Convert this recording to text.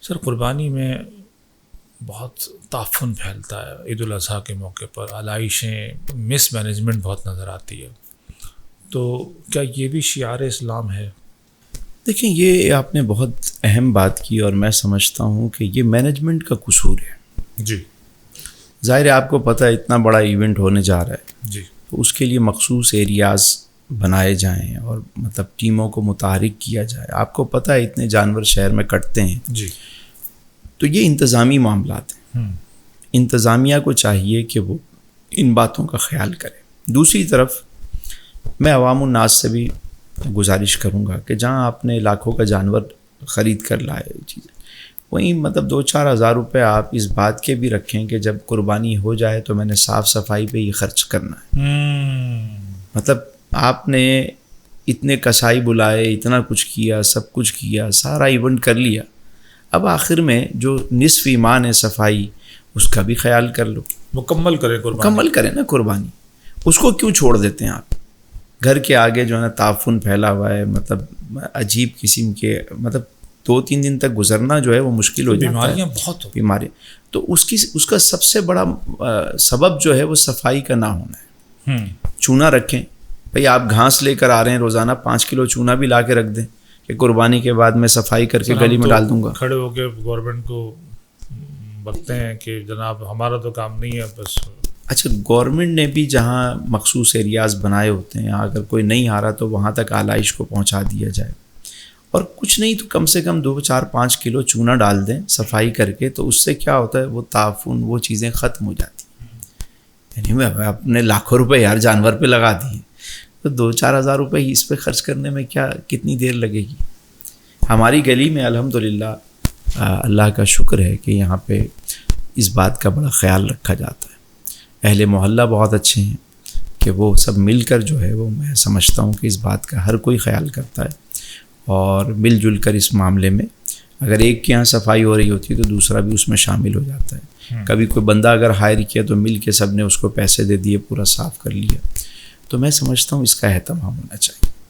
سر قربانی میں بہت تعفن پھیلتا ہے، عید الاضحیٰ کے موقع پر علائشیں، مس مینجمنٹ بہت نظر آتی ہے، تو کیا یہ بھی شعار اسلام ہے؟ دیکھیں، یہ آپ نے بہت اہم بات کی اور میں سمجھتا ہوں کہ یہ مینجمنٹ کا قصور ہے. جی ظاہر ہے آپ کو پتہ ہے اتنا بڑا ایونٹ ہونے جا رہا ہے، جی، تو اس کے لیے مخصوص ایریاز بنائے جائیں اور مطلب ٹیموں کو متحرک کیا جائے. آپ کو پتہ ہے اتنے جانور شہر میں کٹتے ہیں، جی، تو یہ انتظامی معاملات ہیں. انتظامیہ کو چاہیے کہ وہ ان باتوں کا خیال کرے. دوسری طرف میں عوام الناس سے بھی گزارش کروں گا کہ جہاں آپ نے لاکھوں کا جانور خرید کر لائے چیزیں، وہیں مطلب 2-4 ہزار روپے آپ اس بات کے بھی رکھیں کہ جب قربانی ہو جائے تو میں نے صاف صفائی پہ ہی خرچ کرنا ہے. مطلب آپ نے اتنے کسائی بلائے، اتنا کچھ کیا، سب کچھ کیا، سارا ایونٹ کر لیا، اب آخر میں جو نصف ایمان ہے صفائی، اس کا بھی خیال کر لو، مکمل کریں نا قربانی. اس کو کیوں چھوڑ دیتے ہیں آپ؟ گھر کے آگے جو ہے نا تعفن پھیلا ہوا ہے، مطلب عجیب قسم کے، مطلب 2-3 دن تک گزرنا جو ہے وہ مشکل ہو جاتا ہے. بیماریاں بہت بیماریاں، تو اس کا سب سے بڑا سبب جو ہے وہ صفائی کا نہ ہونا ہے. چونا رکھیں بھئی، آپ گھاس لے کر آ رہے ہیں روزانہ، 5 کلو چونا بھی لا کے رکھ دیں کہ قربانی کے بعد میں صفائی کر کے گلی میں ڈال دوں گا. کھڑے ہو کے گورنمنٹ کو بکتے ہیں کہ جناب ہمارا تو کام نہیں ہے بس. اچھا، گورنمنٹ نے بھی جہاں مخصوص ایریاز بنائے ہوتے ہیں، اگر کوئی نہیں آ رہا تو وہاں تک آلائش کو پہنچا دیا جائے، اور کچھ نہیں تو کم سے کم 2-4-5 کلو چونا ڈال دیں صفائی کر کے، تو اس سے کیا ہوتا ہے، وہ تعفن، وہ چیزیں ختم ہو جاتی ہیں. یعنی میں اپنے لاکھوں روپے یار جانور پہ لگا دیے، تو 2-4 ہزار روپے اس پہ خرچ کرنے میں کتنی دیر لگے گی. ہماری گلی میں الحمدللہ اللہ کا شکر ہے کہ یہاں پہ اس بات کا بڑا خیال رکھا جاتا ہے. اہل محلہ بہت اچھے ہیں کہ وہ سب مل کر جو ہے وہ، میں سمجھتا ہوں کہ اس بات کا ہر کوئی خیال کرتا ہے، اور مل جل کر اس معاملے میں اگر ایک کے یہاں صفائی ہو رہی ہوتی ہے تو دوسرا بھی اس میں شامل ہو جاتا ہے. کبھی کوئی بندہ اگر ہائر کیا تو مل کے سب نے اس کو پیسے دے دیے، پورا صاف کر لیا. تو میں سمجھتا ہوں اس کا اہتمام ہونا چاہیے.